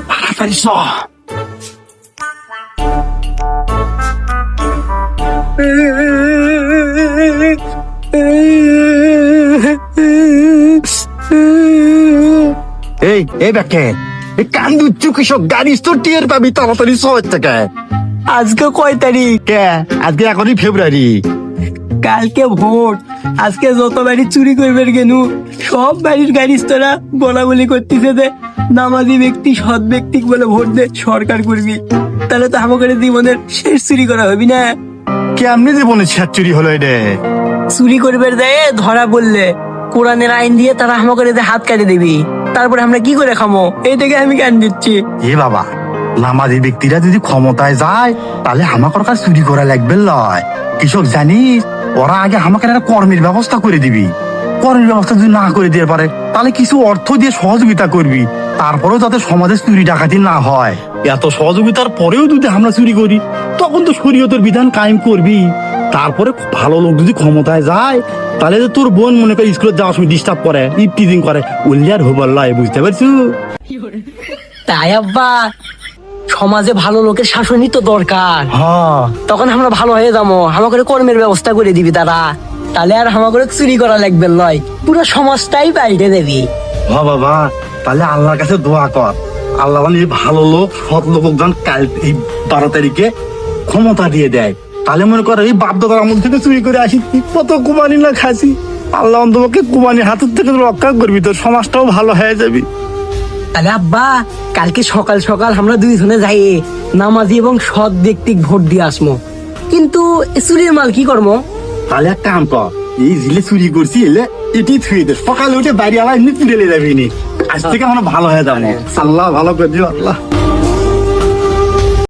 তাড়াতাড়ি চ। এই ব্যাকে কান্দুচ্ছু কৃষক গাড়ি তো টিয়ার পাবি, তাড়াতাড়ি শহর থেকে। আজকে কয় তারিখ? কে আজকে এখনই ফেব্রুয়ারি। কালকে ভোট। আজকে যত বাড়ি চুরি করবেন কেন সব বাড়ির গাড়ি তোরা বলা বলি করতেছে যে নামাজি ব্যক্তি সৎ ব্যক্তি বলে ভোট দে, সরকার করবি। তাহলে তো আমাদের জীবনের শেষ চুরি করা হবি না? কেমনি জীবনে ছেদ চুরি হলো এটা? চুরি করবে দেয় ধরা বললে কোরআনের আইন দিয়ে তারা আমাদের হাত কাটে দিবি, তারপরে আমরা কি করে খামো? এই থেকে আমি জ্ঞান দিচ্ছি। এ বাবা, নামাজি ব্যক্তিরা যদি ক্ষমতায় যায় তাহলে আমাকে কাছে চুরি করা লাগবে লয়। কৃষক জানিস, ওরা আগে আমাকে একটা কর্মের ব্যবস্থা করে দিবি। কর্মের ব্যবস্থা যদি না করে দিয়ে পারে তাহলে কিছু অর্থ দিয়ে সহযোগিতা করবি, তারপরেও যাতে সমাজে চুরি ডাকাতি না হয়। এত সহযোগিতার পরেও যদি আমরা চুরি করি তখন তো শরীয়তের বিধান কায়েম করবি। তারপরে ভালো লোক যদি ক্ষমতায় যায় তাহলে তো তোর বোন মনে করে স্কুলে যাওয়ার সময় ডিস্টার্ব করে, ইফটিজিং করে, উল্লিয়ার হবার লয়, বুঝতে পারছো? তাই আব্বা, সমাজে ভালো লোকের শাসনই তো দরকার। হ্যাঁ, তখন আমরা ভালো হয়ে যাবো, আমাকে কর্মের ব্যবস্থা করে দিবি তারা, তাহলে আর আমাকে চুরি করা লাগবে নয়, পুরো সমাজটাই পাল্টে দেবি। হ্যাঁ বাবা, তাহলে আল্লাহর কাছে দোয়া কর, আল্লাহ মানে ভালো লোক সৎ লোক কাল এই 12 তারিখে ক্ষমতা দিয়ে দেয়। তাহলে মনে করো এই বাপ দাদার আমল থেকে চুরি করে আসি, কত কুমারী না খাসি, আল্লাহ অন্তপক্ষে কুমারীর হাতের থেকে রক্ষা করবি, তোর সমাজটাও ভালো হয়ে যাবি। তাহলে আব্বা, কালকে সকাল সকাল আমরা দুইজনে যাই নামাজি এবং সৎ ব্যক্তি ভোট দিয়ে আসবো। কিন্তু চুরির মাল কি করবো? তাহলে এক কাম কর, এই জিলে চুরি করছি এলে এটি থুয়ে দে, সকালে উঠে বাড়ি আবার এমনি তুলে যাবি নি। আজ থেকে আমরা ভালো হয়ে যাবো, আল্লাহ ভালো করে দিও। আল্লাহ